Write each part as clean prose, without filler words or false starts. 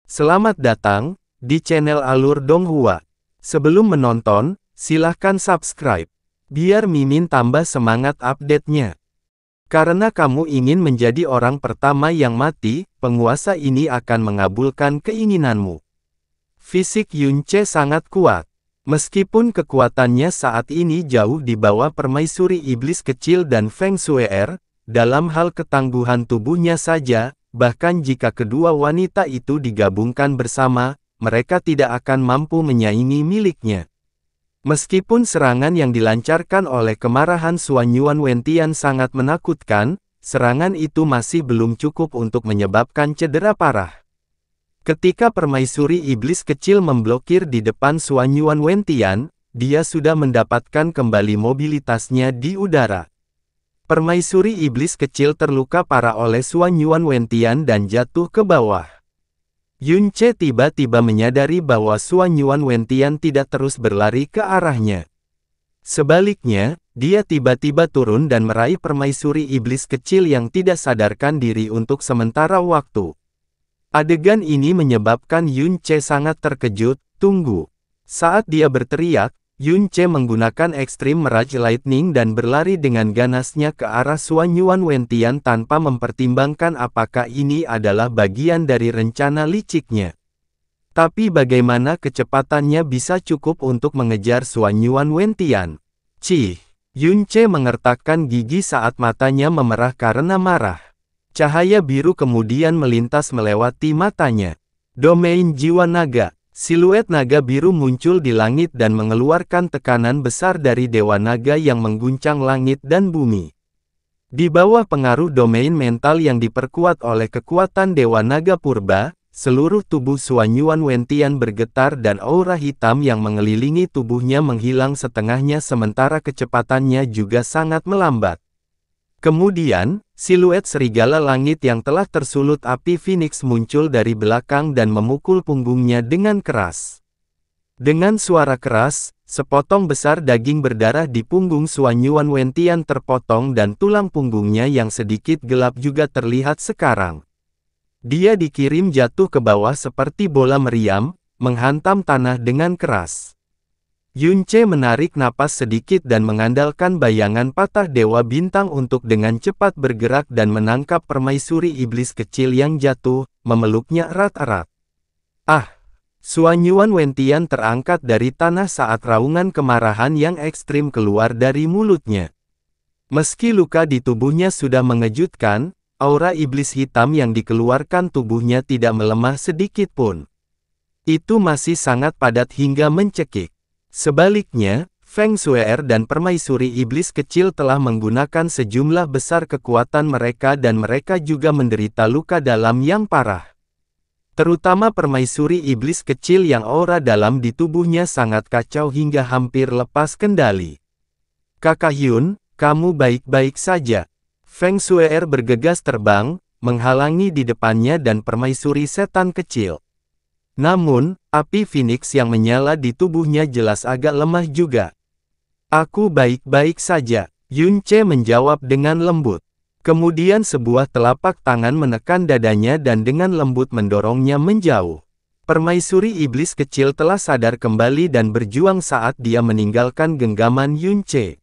Selamat datang di channel Alur Donghua. Sebelum menonton, silahkan subscribe, biar Mimin tambah semangat update-nya. Karena kamu ingin menjadi orang pertama yang mati, penguasa ini akan mengabulkan keinginanmu. Fisik Yunce sangat kuat. Meskipun kekuatannya saat ini jauh di bawah permaisuri iblis kecil dan Feng Shue'er, dalam hal ketangguhan tubuhnya saja, bahkan jika kedua wanita itu digabungkan bersama, mereka tidak akan mampu menyaingi miliknya. Meskipun serangan yang dilancarkan oleh kemarahan Xuanyuan Wentian sangat menakutkan, serangan itu masih belum cukup untuk menyebabkan cedera parah. Ketika permaisuri iblis kecil memblokir di depan Xuanyuan Wentian, dia sudah mendapatkan kembali mobilitasnya di udara. Permaisuri iblis kecil terluka parah oleh Xuanyuan Wentian dan jatuh ke bawah. Yunce tiba-tiba menyadari bahwa Xuanyuan Wentian tidak terus berlari ke arahnya. Sebaliknya, dia tiba-tiba turun dan meraih permaisuri iblis kecil yang tidak sadarkan diri untuk sementara waktu. Adegan ini menyebabkan Yunce sangat terkejut. Tunggu. Saat dia berteriak, Yunce menggunakan Extreme Mirage Lightning dan berlari dengan ganasnya ke arah Xuanyuan Wentian tanpa mempertimbangkan apakah ini adalah bagian dari rencana liciknya. Tapi bagaimana kecepatannya bisa cukup untuk mengejar Xuanyuan Wentian? Cih! Yunce mengertakkan gigi saat matanya memerah karena marah. Cahaya biru kemudian melintas melewati matanya. Domain jiwa naga. Siluet naga biru muncul di langit dan mengeluarkan tekanan besar dari Dewa Naga yang mengguncang langit dan bumi. Di bawah pengaruh domain mental yang diperkuat oleh kekuatan Dewa Naga Purba, seluruh tubuh Xuanyuan Wentian bergetar dan aura hitam yang mengelilingi tubuhnya menghilang setengahnya sementara kecepatannya juga sangat melambat. Kemudian, siluet serigala langit yang telah tersulut api Phoenix muncul dari belakang dan memukul punggungnya dengan keras. Dengan suara keras, sepotong besar daging berdarah di punggung Xuanyuan Wentian terpotong dan tulang punggungnya yang sedikit gelap juga terlihat sekarang. Dia dikirim jatuh ke bawah seperti bola meriam, menghantam tanah dengan keras. Yunce menarik napas sedikit dan mengandalkan bayangan patah Dewa Bintang untuk dengan cepat bergerak dan menangkap permaisuri iblis kecil yang jatuh, memeluknya erat-erat. Ah! Xuanyuan Wentian terangkat dari tanah saat raungan kemarahan yang ekstrim keluar dari mulutnya. Meski luka di tubuhnya sudah mengejutkan, aura iblis hitam yang dikeluarkan tubuhnya tidak melemah sedikit pun. Itu masih sangat padat hingga mencekik. Sebaliknya, Feng Shue'er dan permaisuri iblis kecil telah menggunakan sejumlah besar kekuatan mereka dan mereka juga menderita luka dalam yang parah. Terutama permaisuri iblis kecil yang aura dalam di tubuhnya sangat kacau hingga hampir lepas kendali. Kakak Hyun, kamu baik-baik saja. Feng Shue'er bergegas terbang, menghalangi di depannya dan permaisuri setan kecil. Namun, api Phoenix yang menyala di tubuhnya jelas agak lemah juga. Aku baik-baik saja, Yunce menjawab dengan lembut. Kemudian sebuah telapak tangan menekan dadanya dan dengan lembut mendorongnya menjauh. Permaisuri iblis kecil telah sadar kembali dan berjuang saat dia meninggalkan genggaman Yunce.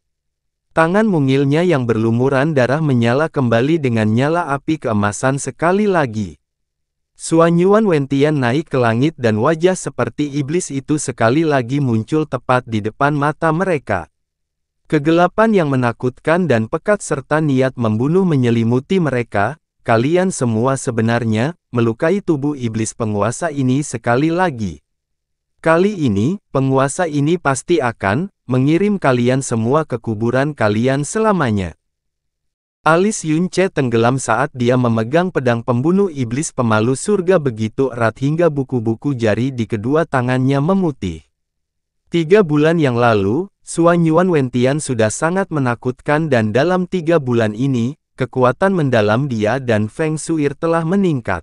Tangan mungilnya yang berlumuran darah menyala kembali dengan nyala api keemasan sekali lagi. Xuanyuan Wentian naik ke langit dan wajah seperti iblis itu sekali lagi muncul tepat di depan mata mereka. Kegelapan yang menakutkan dan pekat serta niat membunuh menyelimuti mereka. Kalian semua sebenarnya melukai tubuh iblis penguasa ini sekali lagi. Kali ini, penguasa ini pasti akan mengirim kalian semua ke kuburan kalian selamanya. Alis Yunce tenggelam saat dia memegang pedang pembunuh iblis pemalu surga begitu erat hingga buku-buku jari di kedua tangannya memutih. 3 bulan yang lalu, Xuanyuan Wentian sudah sangat menakutkan dan dalam 3 bulan ini, kekuatan mendalam dia dan Feng Shue'er telah meningkat.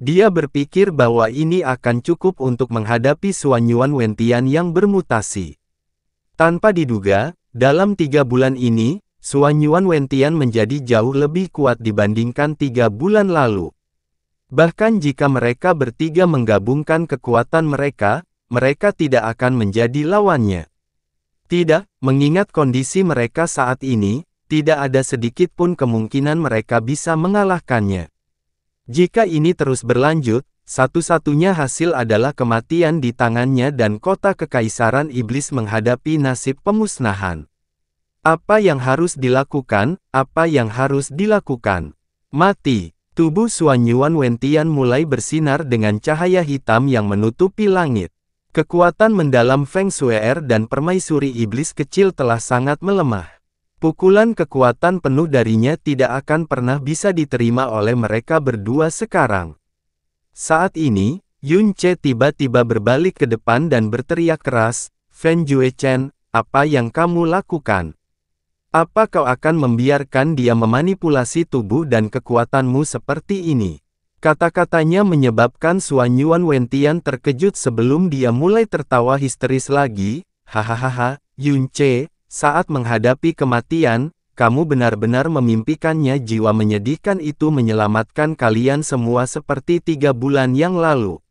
Dia berpikir bahwa ini akan cukup untuk menghadapi Xuanyuan Wentian yang bermutasi. Tanpa diduga, dalam 3 bulan ini, Xuanyuan Wentian menjadi jauh lebih kuat dibandingkan 3 bulan lalu. Bahkan jika mereka bertiga menggabungkan kekuatan mereka, mereka tidak akan menjadi lawannya. Tidak, mengingat kondisi mereka saat ini, tidak ada sedikit pun kemungkinan mereka bisa mengalahkannya. Jika ini terus berlanjut, satu-satunya hasil adalah kematian di tangannya dan kota kekaisaran iblis menghadapi nasib pemusnahan. Apa yang harus dilakukan? Apa yang harus dilakukan? Mati. Tubuh Xuan Yuan Wentian mulai bersinar dengan cahaya hitam yang menutupi langit. Kekuatan mendalam Feng Shui dan permaisuri iblis kecil telah sangat melemah. Pukulan kekuatan penuh darinya tidak akan pernah bisa diterima oleh mereka berdua sekarang. Saat ini, Yun Che tiba-tiba berbalik ke depan dan berteriak keras, "Fen Juechen, apa yang kamu lakukan? Apa kau akan membiarkan dia memanipulasi tubuh dan kekuatanmu seperti ini?" Kata-katanya menyebabkan Xuan Yuan Wentian terkejut sebelum dia mulai tertawa histeris lagi. "Hahaha, Yun Che, saat menghadapi kematian, kamu benar-benar memimpikannya." Jiwa menyedihkan itu menyelamatkan kalian semua seperti 3 bulan yang lalu.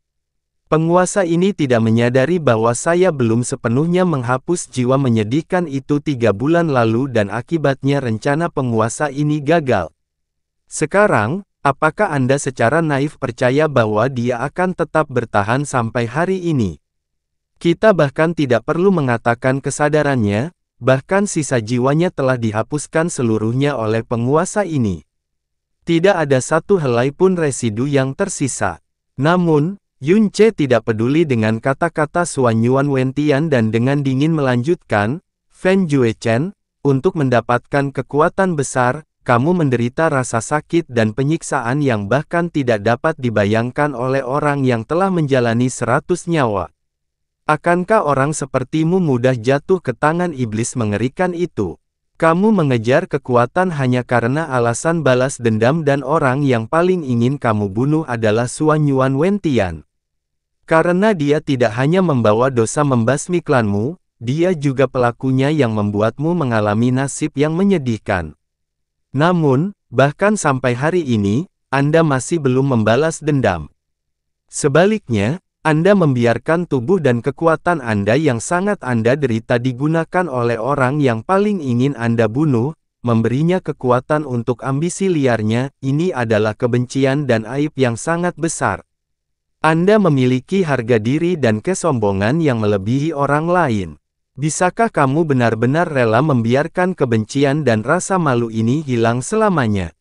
Penguasa ini tidak menyadari bahwa saya belum sepenuhnya menghapus jiwa menyedihkan itu 3 bulan lalu dan akibatnya rencana penguasa ini gagal. Sekarang, apakah Anda secara naif percaya bahwa dia akan tetap bertahan sampai hari ini? Kita bahkan tidak perlu mengatakan kesadarannya, bahkan sisa jiwanya telah dihapuskan seluruhnya oleh penguasa ini. Tidak ada satu helai pun residu yang tersisa. Namun, Yun Che tidak peduli dengan kata-kata Xuan Yuan Wentian dan dengan dingin melanjutkan, "Fen Juechen, untuk mendapatkan kekuatan besar, kamu menderita rasa sakit dan penyiksaan yang bahkan tidak dapat dibayangkan oleh orang yang telah menjalani 100 nyawa. Akankah orang sepertimu mudah jatuh ke tangan iblis mengerikan itu? Kamu mengejar kekuatan hanya karena alasan balas dendam dan orang yang paling ingin kamu bunuh adalah Xuan Yuan Wentian. Karena dia tidak hanya membawa dosa membasmi klanmu, dia juga pelakunya yang membuatmu mengalami nasib yang menyedihkan. Namun, bahkan sampai hari ini, Anda masih belum membalas dendam. Sebaliknya, Anda membiarkan tubuh dan kekuatan Anda yang sangat Anda derita digunakan oleh orang yang paling ingin Anda bunuh, memberinya kekuatan untuk ambisi liarnya. Ini adalah kebencian dan aib yang sangat besar. Anda memiliki harga diri dan kesombongan yang melebihi orang lain. Bisakah kamu benar-benar rela membiarkan kebencian dan rasa malu ini hilang selamanya?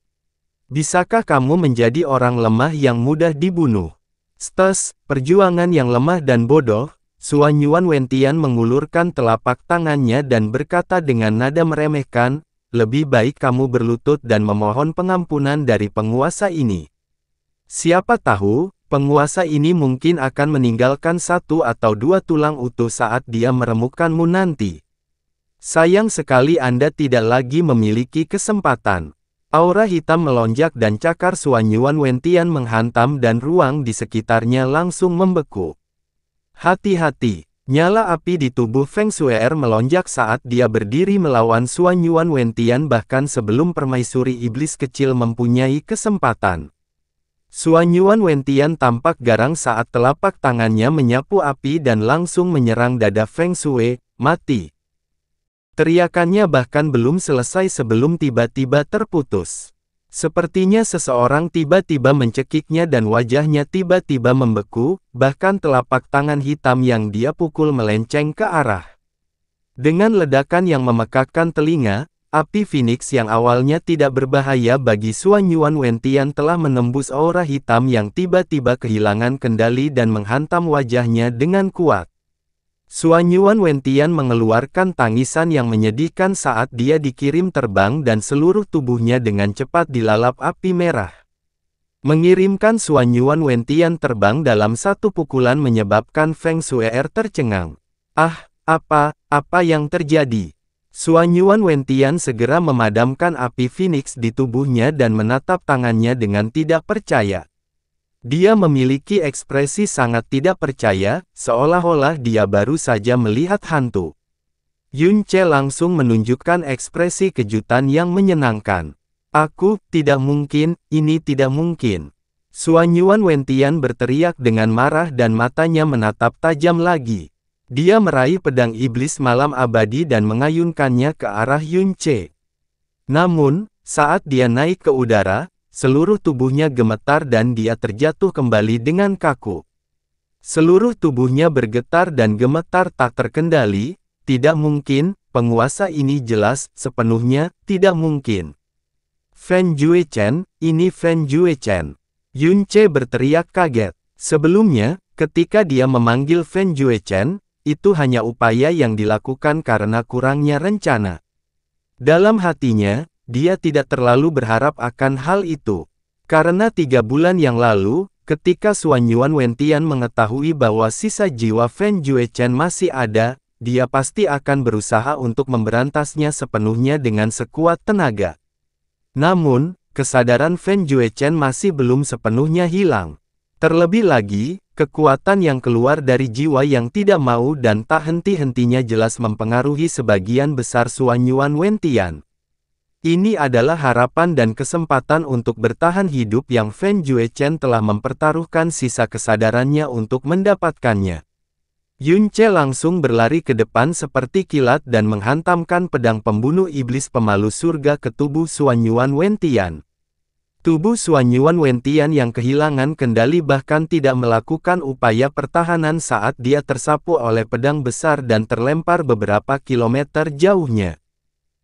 Bisakah kamu menjadi orang lemah yang mudah dibunuh? Stes, perjuangan yang lemah dan bodoh. Xuan Yuan Wentian mengulurkan telapak tangannya dan berkata dengan nada meremehkan, "Lebih baik kamu berlutut dan memohon pengampunan dari penguasa ini. Siapa tahu, penguasa ini mungkin akan meninggalkan 1 atau 2 tulang utuh saat dia meremukkanmu nanti. Sayang sekali Anda tidak lagi memiliki kesempatan." Aura hitam melonjak dan cakar Xuan Yuan Wentian menghantam dan ruang di sekitarnya langsung membeku. Hati-hati, nyala api di tubuh Feng Shui melonjak saat dia berdiri melawan Xuan Yuan Wentian bahkan sebelum permaisuri iblis kecil mempunyai kesempatan. Xuan Yuan Wentian tampak garang saat telapak tangannya menyapu api dan langsung menyerang dada Feng Shui. "Mati!" Teriakannya bahkan belum selesai sebelum tiba-tiba terputus. Sepertinya seseorang tiba-tiba mencekiknya dan wajahnya tiba-tiba membeku, bahkan telapak tangan hitam yang dia pukul melenceng ke arah. Dengan ledakan yang memekakkan telinga, api Phoenix yang awalnya tidak berbahaya bagi Xuan Yuan Wentian telah menembus aura hitam yang tiba-tiba kehilangan kendali dan menghantam wajahnya dengan kuat. Xuan Yuan Wentian mengeluarkan tangisan yang menyedihkan saat dia dikirim terbang dan seluruh tubuhnya dengan cepat dilalap api merah. Mengirimkan Xuan Yuan Wentian terbang dalam satu pukulan menyebabkan Feng Shui tercengang. "Ah, apa yang terjadi?" Xuan Yuan Wentian segera memadamkan api Phoenix di tubuhnya dan menatap tangannya dengan tidak percaya. Dia memiliki ekspresi sangat tidak percaya, seolah-olah dia baru saja melihat hantu. Yun Che langsung menunjukkan ekspresi kejutan yang menyenangkan. "Tidak mungkin, ini tidak mungkin." Suanyuan Wentian berteriak dengan marah dan matanya menatap tajam lagi. Dia meraih pedang iblis malam abadi dan mengayunkannya ke arah Yunce. Namun, saat dia naik ke udara, seluruh tubuhnya gemetar dan dia terjatuh kembali dengan kaku. Seluruh tubuhnya bergetar dan gemetar tak terkendali. Tidak mungkin, penguasa ini jelas, sepenuhnya, tidak mungkin. Fen Juechen, ini Fen Juechen. Yunce berteriak kaget. Sebelumnya, ketika dia memanggil Fen Juechen, itu hanya upaya yang dilakukan karena kurangnya rencana. Dalam hatinya, dia tidak terlalu berharap akan hal itu. Karena 3 bulan yang lalu, ketika Suanyuan Wentian mengetahui bahwa sisa jiwa Fen Juechen masih ada, dia pasti akan berusaha untuk memberantasnya sepenuhnya dengan sekuat tenaga. Namun, kesadaran Fen Juechen masih belum sepenuhnya hilang. Terlebih lagi, kekuatan yang keluar dari jiwa yang tidak mau dan tak henti-hentinya jelas mempengaruhi sebagian besar Suanyuan Wentian. Ini adalah harapan dan kesempatan untuk bertahan hidup yang Fen Juechen telah mempertaruhkan sisa kesadarannya untuk mendapatkannya. Yunce langsung berlari ke depan seperti kilat dan menghantamkan pedang pembunuh iblis pemalu surga ke tubuh Suanyuan Wentian. Tubuh Suanyuan Wentian yang kehilangan kendali bahkan tidak melakukan upaya pertahanan saat dia tersapu oleh pedang besar dan terlempar beberapa kilometer jauhnya.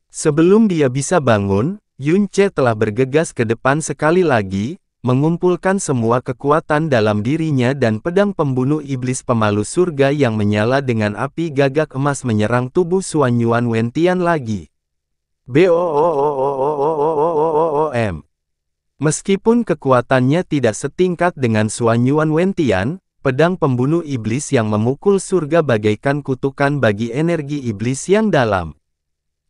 Sebelum dia bisa bangun, Yunce telah bergegas ke depan sekali lagi, mengumpulkan semua kekuatan dalam dirinya dan pedang pembunuh iblis pemalu surga yang menyala dengan api gagak emas menyerang tubuh Suanyuan Wentian lagi. BOOM. Meskipun kekuatannya tidak setingkat dengan Suanyuan Wentian, pedang pembunuh iblis yang memukul surga bagaikan kutukan bagi energi iblis yang dalam.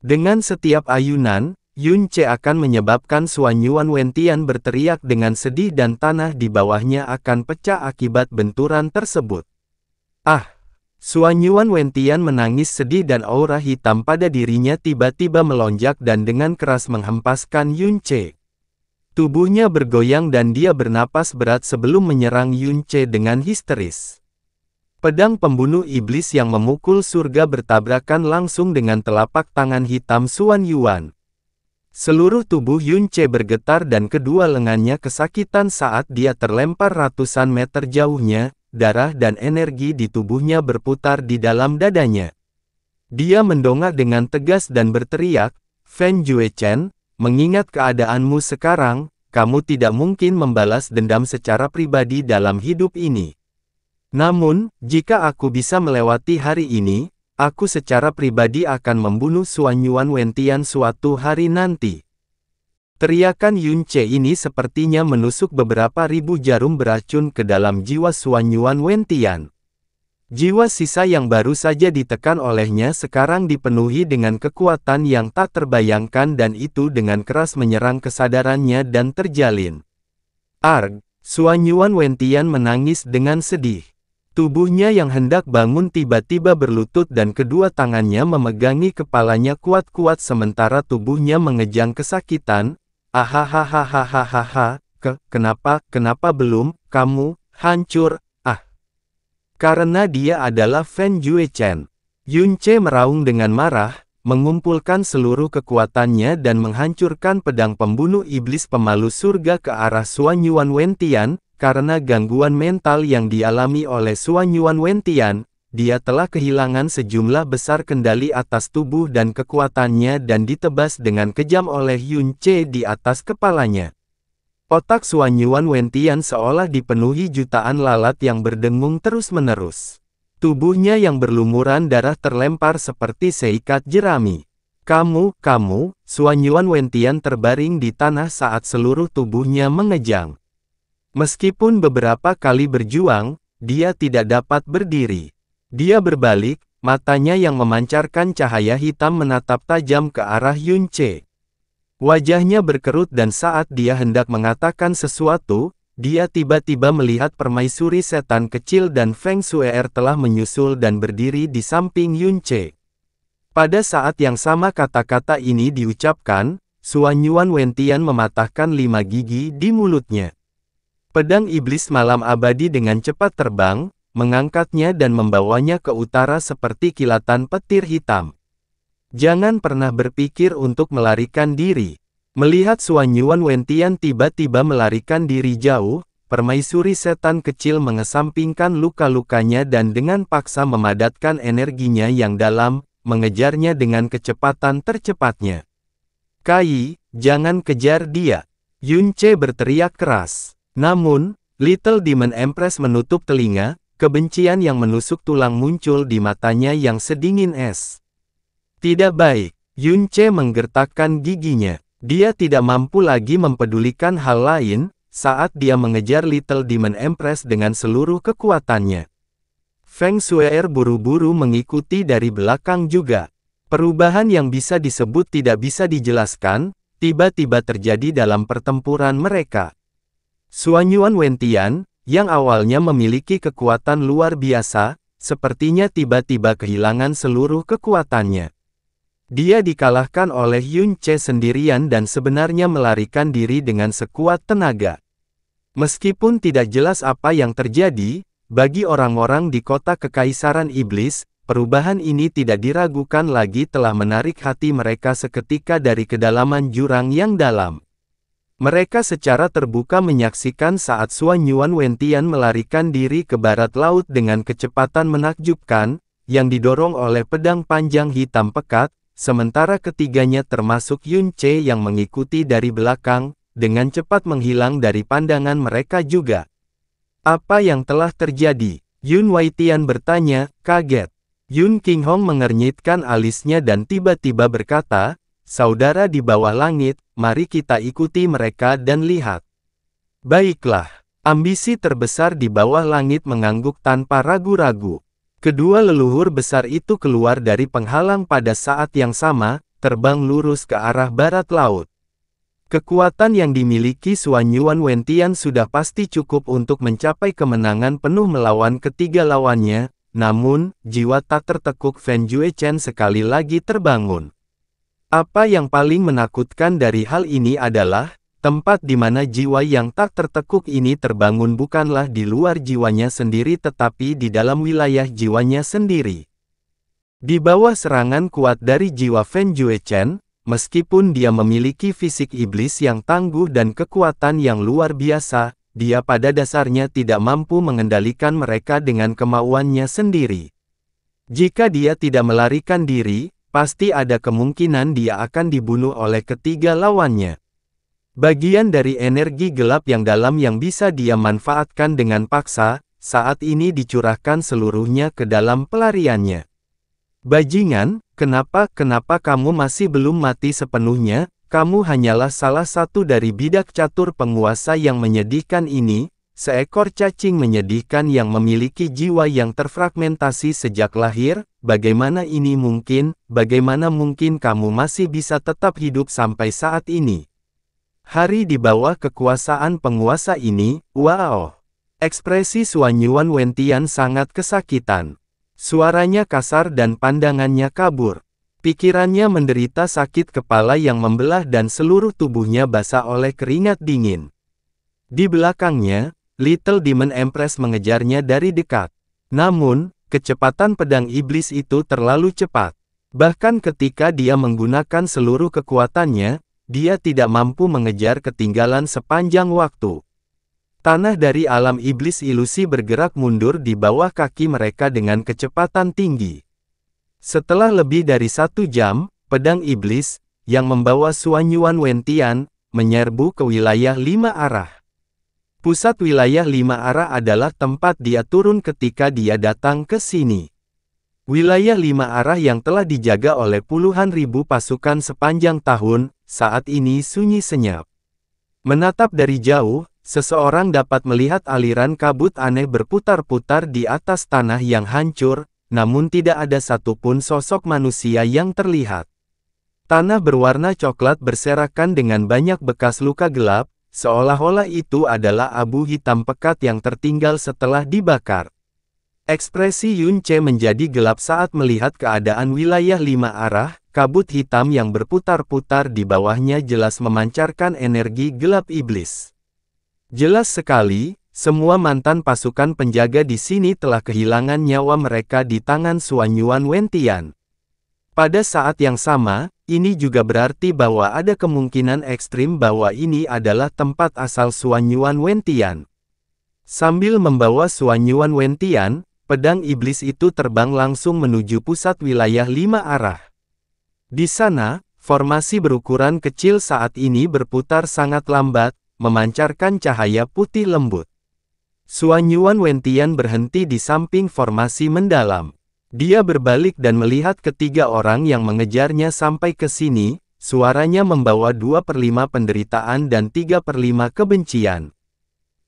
Dengan setiap ayunan, Yunce akan menyebabkan Suanyuan Wentian berteriak dengan sedih dan tanah di bawahnya akan pecah akibat benturan tersebut. Ah! Suanyuan Wentian menangis sedih dan aura hitam pada dirinya tiba-tiba melonjak dan dengan keras menghempaskan Yunce. Tubuhnya bergoyang dan dia bernapas berat sebelum menyerang Yunce dengan histeris. Pedang pembunuh iblis yang memukul surga bertabrakan langsung dengan telapak tangan hitam Suanyuan. Seluruh tubuh Yunce bergetar dan kedua lengannya kesakitan saat dia terlempar ratusan meter jauhnya, darah dan energi di tubuhnya berputar di dalam dadanya. Dia mendongak dengan tegas dan berteriak, Fen Juechen, mengingat keadaanmu sekarang, kamu tidak mungkin membalas dendam secara pribadi dalam hidup ini. Namun, jika aku bisa melewati hari ini, aku secara pribadi akan membunuh Suanyuan Wentian suatu hari nanti. Teriakan Yunce ini sepertinya menusuk beberapa ribu jarum beracun ke dalam jiwa Suanyuan Wentian. Jiwa sisa yang baru saja ditekan olehnya sekarang dipenuhi dengan kekuatan yang tak terbayangkan dan itu dengan keras menyerang kesadarannya dan terjalin. Arg! Suanyuan Wentian menangis dengan sedih. Tubuhnya yang hendak bangun tiba-tiba berlutut dan kedua tangannya memegangi kepalanya kuat-kuat sementara tubuhnya mengejang kesakitan. Ahahahahahaha, kenapa belum, kamu, hancur, Karena dia adalah Fen Juechen. Yunce meraung dengan marah, mengumpulkan seluruh kekuatannya dan menghancurkan pedang pembunuh iblis pemalu surga ke arah Suanyuan Wentian. Karena gangguan mental yang dialami oleh Suanyuan Wentian, dia telah kehilangan sejumlah besar kendali atas tubuh dan kekuatannya dan ditebas dengan kejam oleh Yunce di atas kepalanya. Otak Suanyuan Wentian seolah dipenuhi jutaan lalat yang berdengung terus-menerus. Tubuhnya yang berlumuran darah terlempar seperti seikat jerami. Kamu, Suanyuan Wentian terbaring di tanah saat seluruh tubuhnya mengejang. Meskipun beberapa kali berjuang, dia tidak dapat berdiri. Dia berbalik, matanya yang memancarkan cahaya hitam menatap tajam ke arah Yunce. Wajahnya berkerut dan saat dia hendak mengatakan sesuatu, dia tiba-tiba melihat permaisuri setan kecil dan Feng Shue'er telah menyusul dan berdiri di samping Yunce. Pada saat yang sama kata-kata ini diucapkan, Suanyuan Wentian mematahkan 5 gigi di mulutnya. Pedang iblis malam abadi dengan cepat terbang, mengangkatnya dan membawanya ke utara seperti kilatan petir hitam. Jangan pernah berpikir untuk melarikan diri. Melihat Xuan Yuan Wentian tiba-tiba melarikan diri jauh, permaisuri setan kecil mengesampingkan luka-lukanya dan dengan paksa memadatkan energinya yang dalam, mengejarnya dengan kecepatan tercepatnya. Kai, jangan kejar dia. Yun Ce berteriak keras. Namun, Little Demon Empress menutup telinga, kebencian yang menusuk tulang muncul di matanya yang sedingin es. Tidak baik, Yun Ce menggertakkan giginya. Dia tidak mampu lagi mempedulikan hal lain, saat dia mengejar Little Demon Empress dengan seluruh kekuatannya. Feng Shuer buru-buru mengikuti dari belakang juga. Perubahan yang bisa disebut tidak bisa dijelaskan, tiba-tiba terjadi dalam pertempuran mereka. Xuan Yuan Wentian, yang awalnya memiliki kekuatan luar biasa, sepertinya tiba-tiba kehilangan seluruh kekuatannya. Dia dikalahkan oleh Yun Ce sendirian dan sebenarnya melarikan diri dengan sekuat tenaga. Meskipun tidak jelas apa yang terjadi, bagi orang-orang di kota Kekaisaran Iblis, perubahan ini tidak diragukan lagi telah menarik hati mereka seketika dari kedalaman jurang yang dalam. Mereka secara terbuka menyaksikan saat Xuan Yuan Wentian melarikan diri ke barat laut dengan kecepatan menakjubkan, yang didorong oleh pedang panjang hitam pekat, sementara ketiganya termasuk Yun Ce yang mengikuti dari belakang, dengan cepat menghilang dari pandangan mereka juga. Apa yang telah terjadi? Yun Waitian bertanya, kaget. Yun Qinghong mengernyitkan alisnya dan tiba-tiba berkata, saudara di bawah langit, mari kita ikuti mereka dan lihat. Baiklah, ambisi terbesar di bawah langit mengangguk tanpa ragu-ragu. Kedua leluhur besar itu keluar dari penghalang pada saat yang sama, terbang lurus ke arah barat laut. Kekuatan yang dimiliki Xuan Yuan Wentian sudah pasti cukup untuk mencapai kemenangan penuh melawan ketiga lawannya, namun, jiwa tak tertekuk Fan Juechen sekali lagi terbangun. Apa yang paling menakutkan dari hal ini adalah, tempat di mana jiwa yang tak tertekuk ini terbangun bukanlah di luar jiwanya sendiri tetapi di dalam wilayah jiwanya sendiri. Di bawah serangan kuat dari jiwa Fan Juechen, meskipun dia memiliki fisik iblis yang tangguh dan kekuatan yang luar biasa, dia pada dasarnya tidak mampu mengendalikan mereka dengan kemauannya sendiri. Jika dia tidak melarikan diri, pasti ada kemungkinan dia akan dibunuh oleh ketiga lawannya. Bagian dari energi gelap yang dalam yang bisa dia manfaatkan dengan paksa, saat ini dicurahkan seluruhnya ke dalam pelariannya. Bajingan, kenapa kamu masih belum mati sepenuhnya? Kamu hanyalah salah satu dari bidak catur penguasa yang menyedihkan ini, seekor cacing menyedihkan yang memiliki jiwa yang terfragmentasi sejak lahir. Bagaimana ini mungkin? Bagaimana mungkin kamu masih bisa tetap hidup sampai saat ini? Hari di bawah kekuasaan penguasa ini, wow! Ekspresi Xuan Yuan Wentian sangat kesakitan. Suaranya kasar dan pandangannya kabur. Pikirannya menderita sakit kepala yang membelah dan seluruh tubuhnya basah oleh keringat dingin. Di belakangnya, Little Demon Empress mengejarnya dari dekat. Namun, kecepatan pedang iblis itu terlalu cepat. Bahkan ketika dia menggunakan seluruh kekuatannya, dia tidak mampu mengejar ketinggalan sepanjang waktu. Tanah dari alam iblis ilusi bergerak mundur di bawah kaki mereka dengan kecepatan tinggi. Setelah lebih dari 1 jam, pedang iblis, yang membawa Xuan Yuan Wentian, menyerbu ke wilayah 5 arah. Pusat wilayah 5 arah adalah tempat dia turun ketika dia datang ke sini. Wilayah 5 arah yang telah dijaga oleh puluhan ribu pasukan sepanjang tahun, saat ini sunyi senyap. Menatap dari jauh, seseorang dapat melihat aliran kabut aneh berputar-putar di atas tanah yang hancur, namun tidak ada satupun sosok manusia yang terlihat. Tanah berwarna coklat berserakan dengan banyak bekas luka gelap, seolah-olah itu adalah abu hitam pekat yang tertinggal setelah dibakar. Ekspresi Yun Ce menjadi gelap saat melihat keadaan wilayah 5 arah, kabut hitam yang berputar-putar di bawahnya jelas memancarkan energi gelap iblis. Jelas sekali, semua mantan pasukan penjaga di sini telah kehilangan nyawa mereka di tangan Xuan Yuan Wentian. Pada saat yang sama, ini juga berarti bahwa ada kemungkinan ekstrim bahwa ini adalah tempat asal Xuan Yuan Wentian. Sambil membawa Xuan Yuan Wentian, pedang iblis itu terbang langsung menuju pusat wilayah 5 arah. Di sana, formasi berukuran kecil saat ini berputar sangat lambat, memancarkan cahaya putih lembut. Xuan Yuan Wentian berhenti di samping formasi mendalam. Dia berbalik dan melihat ketiga orang yang mengejarnya sampai ke sini, suaranya membawa 2/5 penderitaan dan 3/5 kebencian.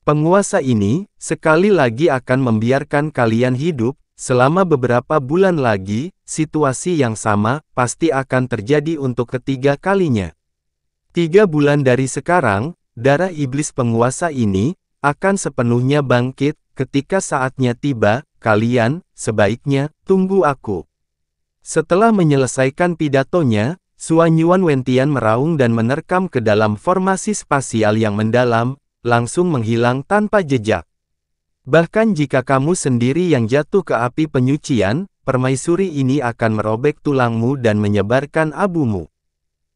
Penguasa ini, sekali lagi akan membiarkan kalian hidup, selama beberapa bulan lagi, situasi yang sama, pasti akan terjadi untuk ketiga kalinya. 3 bulan dari sekarang, darah iblis penguasa ini, akan sepenuhnya bangkit, ketika saatnya tiba, kalian, sebaiknya, tunggu aku. Setelah menyelesaikan pidatonya, Xuan Yuan Wentian meraung dan menerkam ke dalam formasi spasial yang mendalam, langsung menghilang tanpa jejak. Bahkan jika kamu sendiri yang jatuh ke api penyucian, permaisuri ini akan merobek tulangmu dan menyebarkan abumu.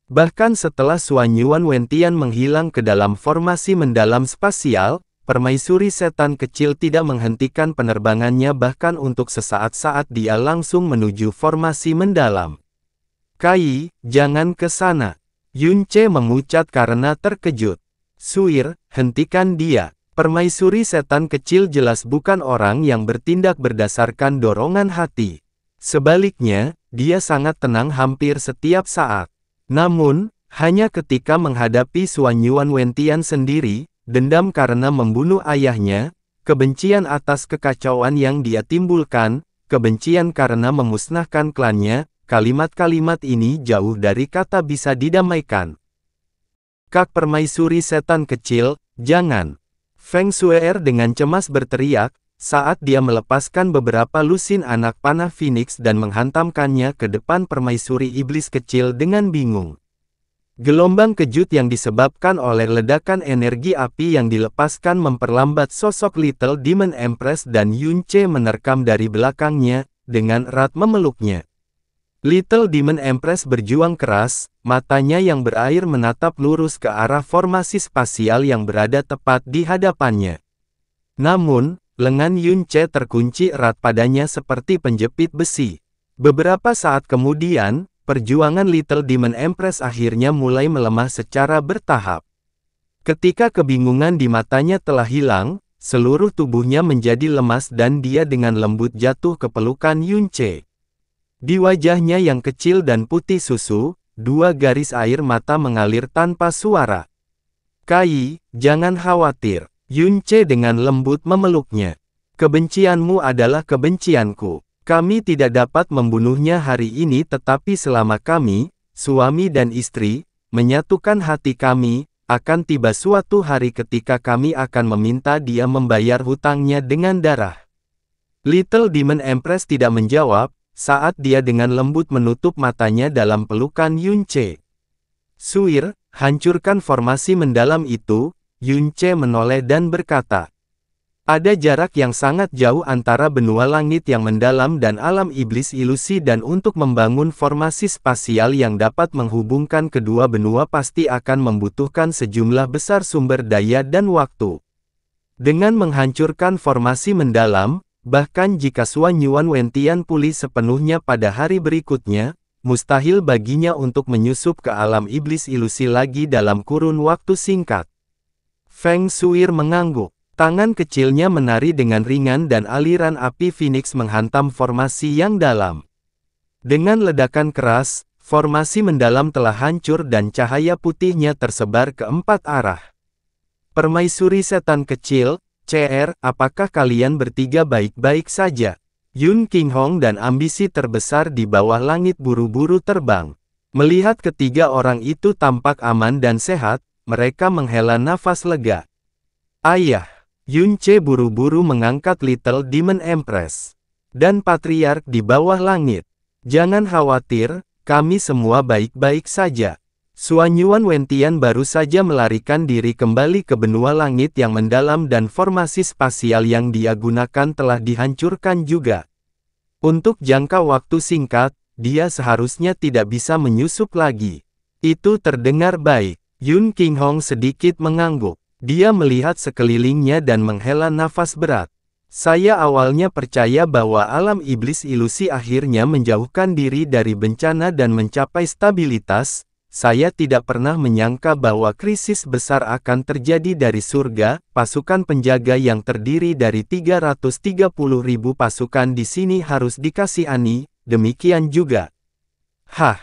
Bahkan setelah Xuan Yuan Wentian menghilang ke dalam formasi mendalam spasial, permaisuri setan kecil tidak menghentikan penerbangannya bahkan untuk sesaat saat dia langsung menuju formasi mendalam. Kai, jangan ke sana. Yun Ce memucat karena terkejut. Suir, hentikan dia. Permaisuri setan kecil jelas bukan orang yang bertindak berdasarkan dorongan hati. Sebaliknya, dia sangat tenang hampir setiap saat. Namun, hanya ketika menghadapi Xuan Yuan Wentian sendiri, dendam karena membunuh ayahnya, kebencian atas kekacauan yang dia timbulkan, kebencian karena memusnahkan klannya, kalimat-kalimat ini jauh dari kata bisa didamaikan. Kak permaisuri setan kecil, jangan. Feng Shuer dengan cemas berteriak, saat dia melepaskan beberapa lusin anak panah Phoenix dan menghantamkannya ke depan permaisuri iblis kecil dengan bingung. Gelombang kejut yang disebabkan oleh ledakan energi api yang dilepaskan memperlambat sosok Little Demon Empress dan Yun Ce menerkam dari belakangnya, dengan erat memeluknya. Little Demon Empress berjuang keras, matanya yang berair menatap lurus ke arah formasi spasial yang berada tepat di hadapannya. Namun, lengan Yun Ce terkunci erat padanya seperti penjepit besi. Beberapa saat kemudian, perjuangan Little Demon Empress akhirnya mulai melemah secara bertahap. Ketika kebingungan di matanya telah hilang, seluruh tubuhnya menjadi lemas dan dia dengan lembut jatuh ke pelukan Yun Ce. Di wajahnya yang kecil dan putih susu, 2 garis air mata mengalir tanpa suara. Kai, jangan khawatir. Yun Ce dengan lembut memeluknya. Kebencianmu adalah kebencianku. Kami tidak dapat membunuhnya hari ini tetapi selama kami, suami dan istri, menyatukan hati kami, akan tiba suatu hari ketika kami akan meminta dia membayar hutangnya dengan darah. Little Demon Empress tidak menjawab, saat dia dengan lembut menutup matanya dalam pelukan Yun Ce. Suir, hancurkan formasi mendalam itu, Yun Ce menoleh dan berkata. Ada jarak yang sangat jauh antara benua langit yang mendalam dan alam iblis ilusi dan untuk membangun formasi spasial yang dapat menghubungkan kedua benua pasti akan membutuhkan sejumlah besar sumber daya dan waktu. Dengan menghancurkan formasi mendalam, bahkan jika Xuan Yuan Wentian pulih sepenuhnya pada hari berikutnya, mustahil baginya untuk menyusup ke alam iblis ilusi lagi dalam kurun waktu singkat. Feng Shuer mengangguk. Tangan kecilnya menari dengan ringan dan aliran api Phoenix menghantam formasi yang dalam. Dengan ledakan keras, formasi mendalam telah hancur dan cahaya putihnya tersebar ke 4 arah. Permaisuri setan kecil, CR, apakah kalian bertiga baik-baik saja? Yun Qinghong dan ambisi terbesar di bawah langit buru-buru terbang. Melihat ketiga orang itu tampak aman dan sehat, mereka menghela nafas lega. Ayah! Yun Ce buru-buru mengangkat Little Demon Empress. Dan Patriark di bawah langit. Jangan khawatir, kami semua baik-baik saja. Suanyuan Wentian baru saja melarikan diri kembali ke benua langit yang mendalam dan formasi spasial yang dia gunakan telah dihancurkan juga. Untuk jangka waktu singkat, dia seharusnya tidak bisa menyusup lagi. Itu terdengar baik. Yun Qinghong sedikit mengangguk. Dia melihat sekelilingnya dan menghela nafas berat. Saya awalnya percaya bahwa alam iblis ilusi akhirnya menjauhkan diri dari bencana dan mencapai stabilitas. Saya tidak pernah menyangka bahwa krisis besar akan terjadi dari surga. Pasukan penjaga yang terdiri dari 330.000 pasukan di sini harus dikasihani, demikian juga. Hah,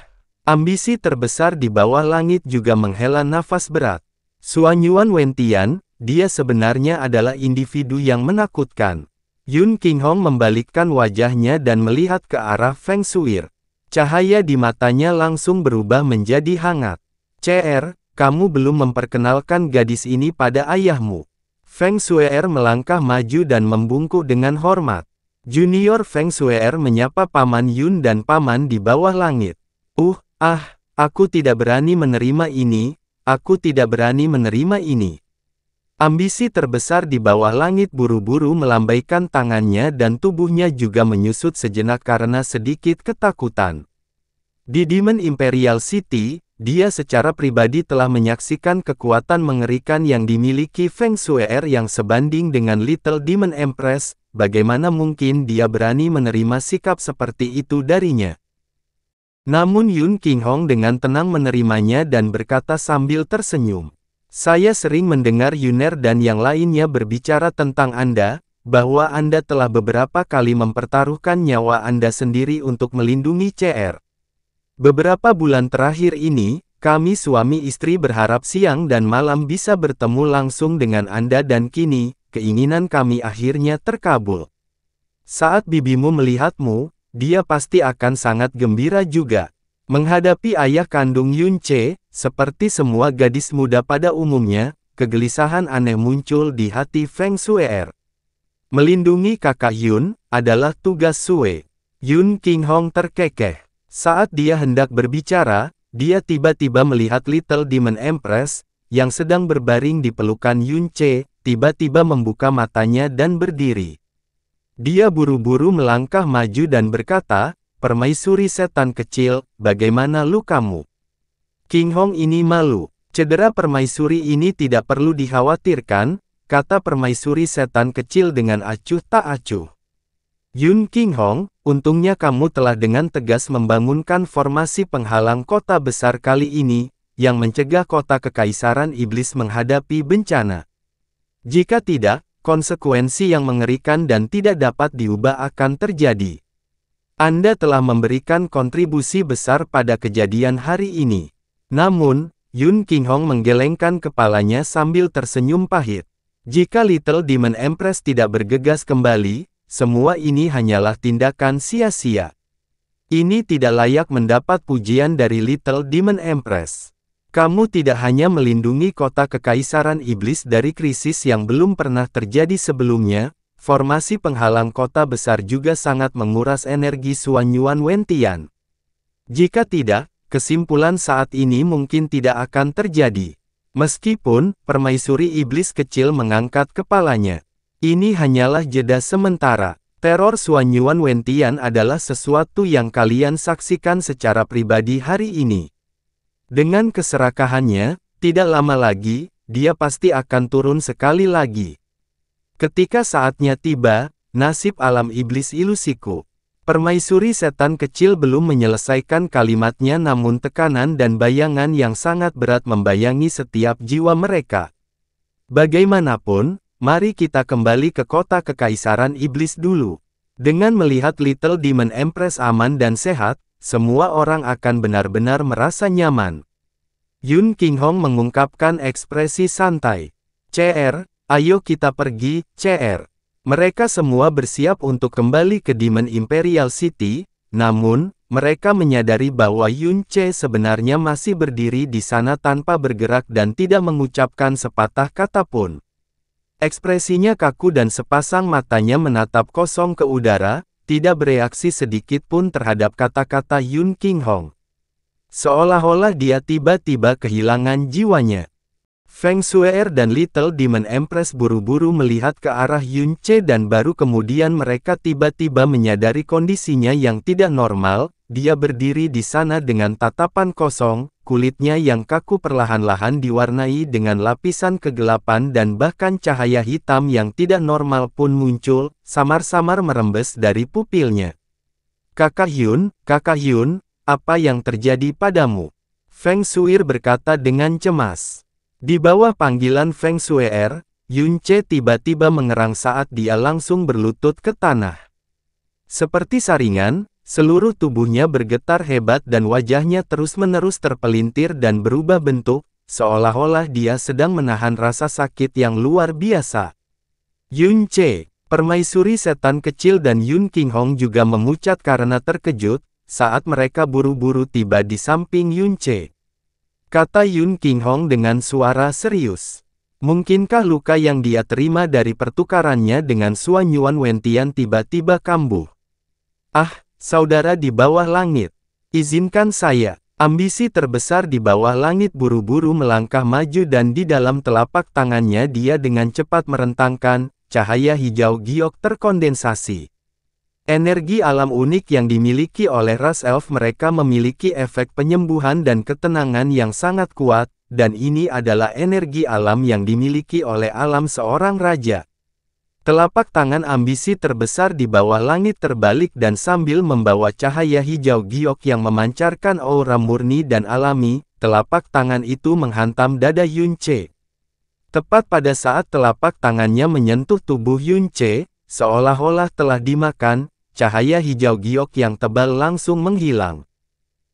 ambisi terbesar di bawah langit juga menghela nafas berat. Suanyuan Wentian, dia sebenarnya adalah individu yang menakutkan. Yun Qinghong membalikkan wajahnya dan melihat ke arah Feng Shuir. Cahaya di matanya langsung berubah menjadi hangat. CR, kamu belum memperkenalkan gadis ini pada ayahmu. Feng Shuir melangkah maju dan membungkuk dengan hormat. Junior Feng Shuir menyapa Paman Yun dan Paman di bawah langit. Aku tidak berani menerima ini, aku tidak berani menerima ini. Ambisi terbesar di bawah langit buru-buru melambaikan tangannya dan tubuhnya juga menyusut sejenak karena sedikit ketakutan. Di Demon Imperial City, dia secara pribadi telah menyaksikan kekuatan mengerikan yang dimiliki Feng Shuir yang sebanding dengan Little Demon Empress. Bagaimana mungkin dia berani menerima sikap seperti itu darinya? Namun Yun Qinghong dengan tenang menerimanya dan berkata sambil tersenyum. Saya sering mendengar Yuner dan yang lainnya berbicara tentang Anda, bahwa Anda telah beberapa kali mempertaruhkan nyawa Anda sendiri untuk melindungi CR. Beberapa bulan terakhir ini, kami suami istri berharap siang dan malam bisa bertemu langsung dengan Anda dan kini, keinginan kami akhirnya terkabul. Saat bibimu melihatmu, dia pasti akan sangat gembira juga. Menghadapi ayah kandung Yun Ce, seperti semua gadis muda pada umumnya, kegelisahan aneh muncul di hati Feng Shuir. Melindungi kakak Yun, adalah tugas Sue. Yun Qinghong terkekeh. Saat dia hendak berbicara, dia tiba-tiba melihat Little Demon Empress, yang sedang berbaring di pelukan Yun Ce, tiba-tiba membuka matanya dan berdiri. Dia buru-buru melangkah maju dan berkata, Permaisuri setan kecil, bagaimana lukamu? Qinghong ini malu. Cedera permaisuri ini tidak perlu dikhawatirkan, kata permaisuri setan kecil dengan acuh tak acuh. Yun Qinghong, untungnya kamu telah dengan tegas membangunkan formasi penghalang kota besar kali ini, yang mencegah kota kekaisaran iblis menghadapi bencana. Jika tidak, konsekuensi yang mengerikan dan tidak dapat diubah akan terjadi. Anda telah memberikan kontribusi besar pada kejadian hari ini. Namun, Yun Qinghong menggelengkan kepalanya sambil tersenyum pahit. Jika Little Demon Empress tidak bergegas kembali, semua ini hanyalah tindakan sia-sia. Ini tidak layak mendapat pujian dari Little Demon Empress. Kamu tidak hanya melindungi kota kekaisaran iblis dari krisis yang belum pernah terjadi sebelumnya, formasi penghalang kota besar juga sangat menguras energi Suanyuan Wentian. Jika tidak, kesimpulan saat ini mungkin tidak akan terjadi. Meskipun, permaisuri iblis kecil mengangkat kepalanya. Ini hanyalah jeda sementara. Teror Suanyuan Wentian adalah sesuatu yang kalian saksikan secara pribadi hari ini. Dengan keserakahannya, tidak lama lagi, dia pasti akan turun sekali lagi. Ketika saatnya tiba, nasib alam iblis ilusiku. Permaisuri setan kecil belum menyelesaikan kalimatnya namun tekanan dan bayangan yang sangat berat membayangi setiap jiwa mereka. Bagaimanapun, mari kita kembali ke kota kekaisaran iblis dulu. Dengan melihat Little Demon Empress aman dan sehat, semua orang akan benar-benar merasa nyaman. Yun Qinghong mengungkapkan ekspresi santai. CR, ayo kita pergi, CR. Mereka semua bersiap untuk kembali ke Demon Imperial City, namun, mereka menyadari bahwa Yun Ce sebenarnya masih berdiri di sana tanpa bergerak dan tidak mengucapkan sepatah kata pun. Ekspresinya kaku dan sepasang matanya menatap kosong ke udara, tidak bereaksi sedikit pun terhadap kata-kata Yun Qinghong. Seolah-olah dia tiba-tiba kehilangan jiwanya. Feng Shue'er dan Little Demon Empress buru-buru melihat ke arah Yun Ce dan baru kemudian mereka tiba-tiba menyadari kondisinya yang tidak normal. Dia berdiri di sana dengan tatapan kosong, kulitnya yang kaku perlahan-lahan diwarnai dengan lapisan kegelapan dan bahkan cahaya hitam yang tidak normal pun muncul, samar-samar merembes dari pupilnya. Kakak Hyun, apa yang terjadi padamu? Feng Shue'er berkata dengan cemas. Di bawah panggilan Feng Shue'er, Yun Ce tiba-tiba mengerang saat dia langsung berlutut ke tanah. Seperti saringan, seluruh tubuhnya bergetar hebat dan wajahnya terus-menerus terpelintir dan berubah bentuk, seolah-olah dia sedang menahan rasa sakit yang luar biasa. Yun Ce, permaisuri setan kecil dan Yun Qinghong juga memucat karena terkejut, saat mereka buru-buru tiba di samping Yun Ce. Kata Yun Qinghong dengan suara serius. Mungkinkah luka yang dia terima dari pertukarannya dengan Suan Yuan Wentian tiba-tiba kambuh? Ah, saudara di bawah langit. Izinkan saya. Ambisi terbesar di bawah langit buru-buru melangkah maju dan di dalam telapak tangannya dia dengan cepat merentangkan, cahaya hijau giok terkondensasi. Energi alam unik yang dimiliki oleh ras elf mereka memiliki efek penyembuhan dan ketenangan yang sangat kuat, dan ini adalah energi alam yang dimiliki oleh alam seorang raja. Telapak tangan ambisi terbesar di bawah langit terbalik dan sambil membawa cahaya hijau giok yang memancarkan aura murni dan alami, telapak tangan itu menghantam dada Yun Ce. Tepat pada saat telapak tangannya menyentuh tubuh Yun Ce, seolah-olah telah dimakan, cahaya hijau giok yang tebal langsung menghilang.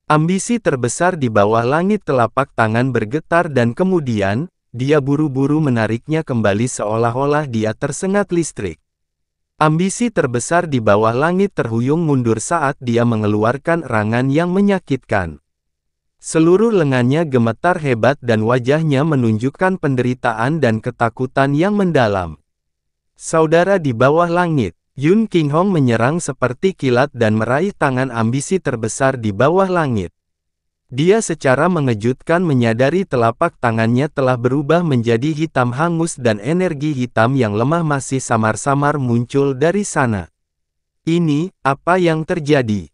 Ambisi terbesar di bawah langit telapak tangan bergetar dan kemudian, dia buru-buru menariknya kembali seolah-olah dia tersengat listrik. Ambisi terbesar di bawah langit terhuyung mundur saat dia mengeluarkan erangan yang menyakitkan. Seluruh lengannya gemetar hebat dan wajahnya menunjukkan penderitaan dan ketakutan yang mendalam. Saudara di bawah langit, Yun Qinghong menyerang seperti kilat dan meraih tangan ambisi terbesar di bawah langit. Dia secara mengejutkan menyadari telapak tangannya telah berubah menjadi hitam hangus dan energi hitam yang lemah masih samar-samar muncul dari sana. Ini, apa yang terjadi?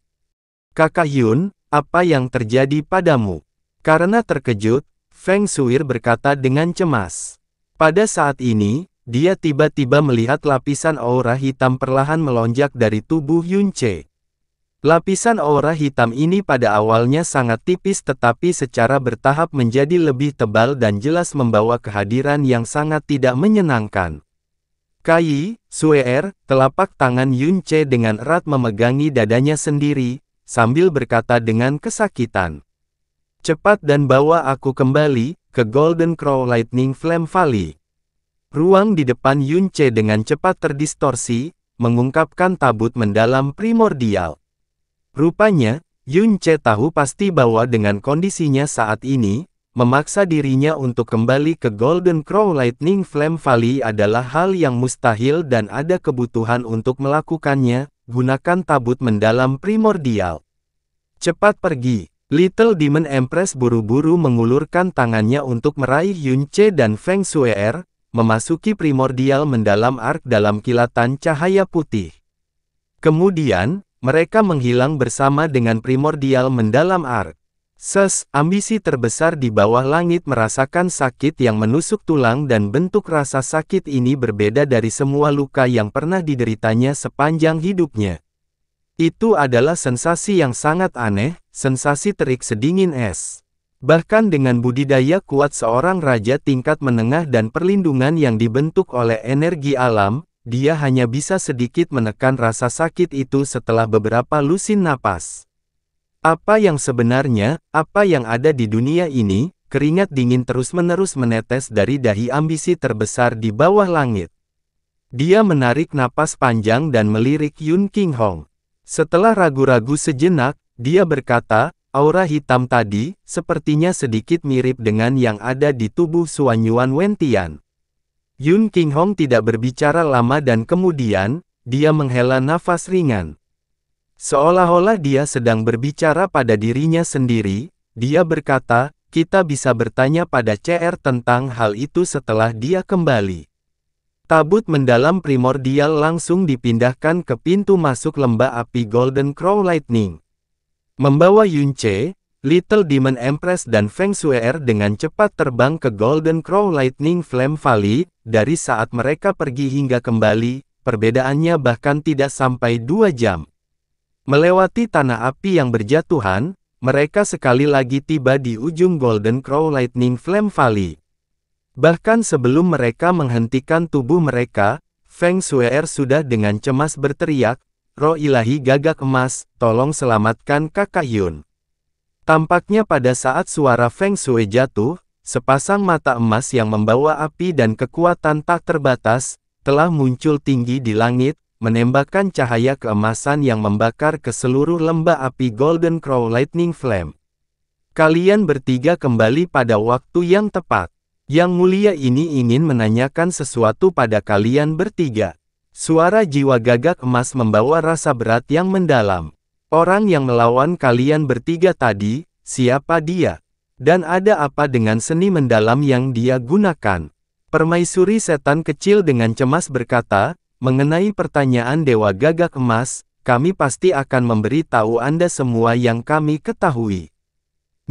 Kakak Hyun, apa yang terjadi padamu? Karena terkejut, Feng Shue'er berkata dengan cemas. Pada saat ini, dia tiba-tiba melihat lapisan aura hitam perlahan melonjak dari tubuh Yun Ce. Lapisan aura hitam ini pada awalnya sangat tipis tetapi secara bertahap menjadi lebih tebal dan jelas membawa kehadiran yang sangat tidak menyenangkan. Kai Shue'er, telapak tangan Yun Ce dengan erat memegangi dadanya sendiri, sambil berkata dengan kesakitan. Cepat dan bawa aku kembali, ke Golden Crow Lightning Flame Valley. Ruang di depan Yun Ce dengan cepat terdistorsi, mengungkapkan tabut mendalam primordial. Rupanya, Yun Ce tahu pasti bahwa dengan kondisinya saat ini, memaksa dirinya untuk kembali ke Golden Crow Lightning Flame Valley adalah hal yang mustahil dan ada kebutuhan untuk melakukannya, gunakan tabut mendalam primordial. Cepat pergi. Little Demon Empress buru-buru mengulurkan tangannya untuk meraih Yun Ce dan Feng Shue'er, memasuki primordial mendalam ark dalam kilatan cahaya putih. Kemudian, mereka menghilang bersama dengan primordial mendalam ark. Ambisi terbesar di bawah langit merasakan sakit yang menusuk tulang dan bentuk rasa sakit ini berbeda dari semua luka yang pernah dideritanya sepanjang hidupnya. Itu adalah sensasi yang sangat aneh, sensasi terik sedingin es. Bahkan dengan budidaya kuat seorang raja tingkat menengah dan perlindungan yang dibentuk oleh energi alam, dia hanya bisa sedikit menekan rasa sakit itu setelah beberapa lusin napas. Apa yang sebenarnya, apa yang ada di dunia ini? Keringat dingin terus-menerus menetes dari dahi ambisi terbesar di bawah langit. Dia menarik napas panjang dan melirik Yun Qinghong. Setelah ragu-ragu sejenak, dia berkata, aura hitam tadi, sepertinya sedikit mirip dengan yang ada di tubuh Suan Yuan Wentian. Yun Qinghong tidak berbicara lama dan kemudian, dia menghela nafas ringan. Seolah-olah dia sedang berbicara pada dirinya sendiri, Dia berkata, kita bisa bertanya pada CR tentang hal itu setelah dia kembali. Tabut mendalam primordial langsung dipindahkan ke pintu masuk lembah api Golden Crow Lightning. Membawa Yunce, Little Demon Empress dan Feng Shue'er dengan cepat terbang ke Golden Crow Lightning Flame Valley. Dari saat mereka pergi hingga kembali, perbedaannya bahkan tidak sampai 2 jam. Melewati tanah api yang berjatuhan, mereka sekali lagi tiba di ujung Golden Crow Lightning Flame Valley. Bahkan sebelum mereka menghentikan tubuh mereka, Feng Shue'er sudah dengan cemas berteriak, "Roh ilahi gagak emas, tolong selamatkan Kakak Yun." Tampaknya pada saat suara Feng Shui jatuh, sepasang mata emas yang membawa api dan kekuatan tak terbatas, telah muncul tinggi di langit, menembakkan cahaya keemasan yang membakar ke seluruh lembah api Golden Crow Lightning Flame. Kalian bertiga kembali pada waktu yang tepat. Yang mulia ini ingin menanyakan sesuatu pada kalian bertiga. Suara jiwa gagak emas membawa rasa berat yang mendalam. Orang yang melawan kalian bertiga tadi, siapa dia? Dan ada apa dengan seni mendalam yang dia gunakan? Permaisuri setan kecil dengan cemas berkata, mengenai pertanyaan Dewa Gagak Emas, kami pasti akan memberi tahu Anda semua yang kami ketahui.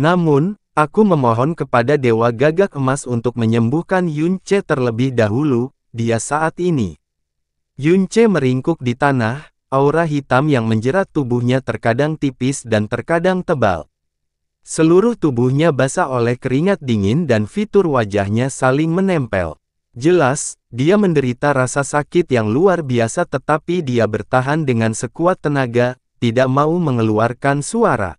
Namun, aku memohon kepada Dewa Gagak Emas untuk menyembuhkan Yunce terlebih dahulu, dia saat ini. Yunce meringkuk di tanah. Aura hitam yang menjerat tubuhnya terkadang tipis dan terkadang tebal. Seluruh tubuhnya basah oleh keringat dingin dan fitur wajahnya saling menempel. Jelas, dia menderita rasa sakit yang luar biasa tetapi dia bertahan dengan sekuat tenaga, tidak mau mengeluarkan suara.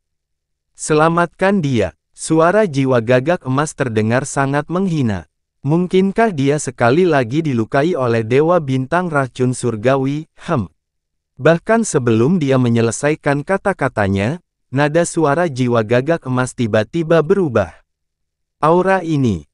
Selamatkan dia. Suara jiwa gagak emas terdengar sangat menghina. Mungkinkah dia sekali lagi dilukai oleh Dewa Bintang Racun Surgawi? Bahkan sebelum dia menyelesaikan kata-katanya, nada suara jiwa gagak emas tiba-tiba berubah. Aura ini,